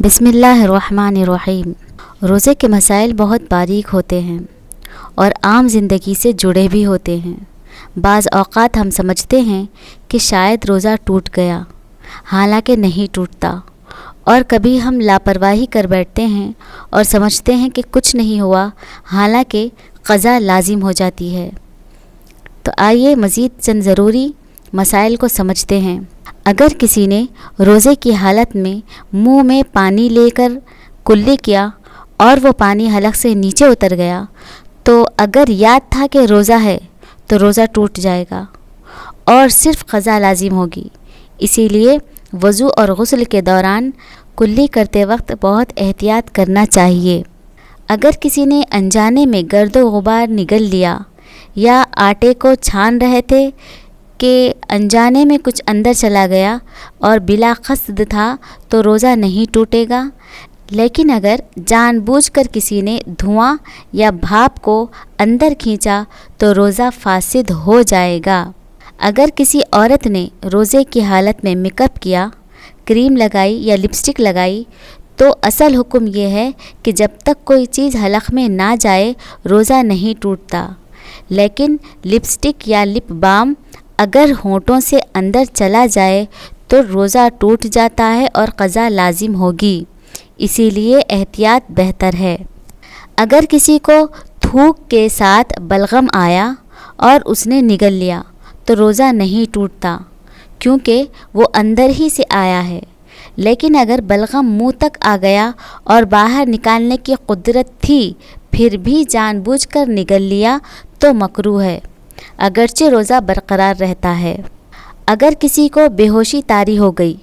بسم اللہ الرحمن الرحیم۔ روزے کے مسائل بہت باریک ہوتے ہیں اور عام زندگی سے جڑے بھی ہوتے ہیں۔ بعض اوقات ہم سمجھتے ہیں کہ شاید روزہ ٹوٹ گیا، حالانکہ نہیں ٹوٹتا، اور کبھی ہم لاپرواہی کر بیٹھتے ہیں اور سمجھتے ہیں کہ کچھ نہیں ہوا، حالانکہ قضا لازم ہو جاتی ہے۔ تو آئیے مزید چند ضروری مسائل کو سمجھتے ہیں۔ اگر کسی نے روزے کی حالت میں منہ میں پانی لے کر کلی کیا اور وہ پانی حلق سے نیچے اتر گیا تو اگر یاد تھا کہ روزہ ہے تو روزہ ٹوٹ جائے گا اور صرف قضا لازم ہوگی۔ اسی لیے وضو اور غسل کے دوران کلی کرتے وقت بہت احتیاط کرنا چاہیے۔ اگر کسی نے انجانے میں گرد و غبار نگل لیا یا آٹے کو چھان رہے تھے کہ انجانے میں کچھ اندر چلا گیا اور بلا قصد تھا تو روزہ نہیں ٹوٹے گا، لیکن اگر جان بوجھ کر کسی نے دھواں یا بھاپ کو اندر کھینچا تو روزہ فاسد ہو جائے گا۔ اگر کسی عورت نے روزے کی حالت میں میک اپ کیا، کریم لگائی یا لپسٹک لگائی تو اصل حکم یہ ہے کہ جب تک کوئی چیز حلق میں نہ جائے روزہ نہیں ٹوٹتا، لیکن لپسٹک یا لپ بام اگر ہونٹوں سے اندر چلا جائے تو روزہ ٹوٹ جاتا ہے اور قضا لازم ہوگی، اسی لیے احتیاط بہتر ہے۔ اگر کسی کو تھوک کے ساتھ بلغم آیا اور اس نے نگل لیا تو روزہ نہیں ٹوٹتا کیونکہ وہ اندر ہی سے آیا ہے، لیکن اگر بلغم منہ تک آ گیا اور باہر نکالنے کی قدرت تھی پھر بھی جان بوجھ کر نگل لیا تو مکروہ ہے، اگرچہ روزہ برقرار رہتا ہے۔ اگر کسی کو بے ہوشی طاری ہو گئی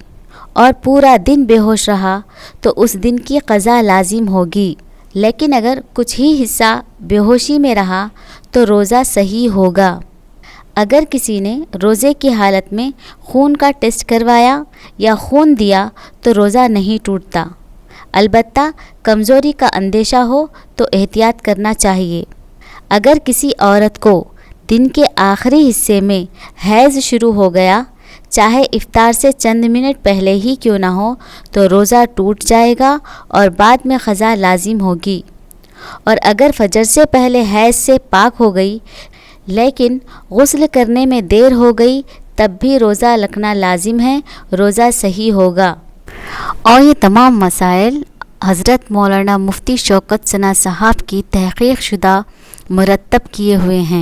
اور پورا دن بے ہوش رہا تو اس دن کی قضا لازم ہوگی، لیکن اگر کچھ ہی حصہ بے ہوشی میں رہا تو روزہ صحیح ہوگا۔ اگر کسی نے روزے کی حالت میں خون کا ٹیسٹ کروایا یا خون دیا تو روزہ نہیں ٹوٹتا، البتہ کمزوری کا اندیشہ ہو تو احتیاط کرنا چاہیے۔ اگر کسی عورت کو دن کے آخری حصے میں حیض شروع ہو گیا، چاہے افطار سے چند منٹ پہلے ہی کیوں نہ ہو، تو روزہ ٹوٹ جائے گا اور بعد میں قضا لازم ہوگی۔ اور اگر فجر سے پہلے حیض سے پاک ہو گئی لیکن غسل کرنے میں دیر ہو گئی تب بھی روزہ رکھنا لازم ہے، روزہ صحیح ہوگا۔ اور یہ تمام مسائل حضرت مولانا مفتی شوکت ثنا صاحب کی تحقیق شدہ مرتب کیے ہوئے ہیں۔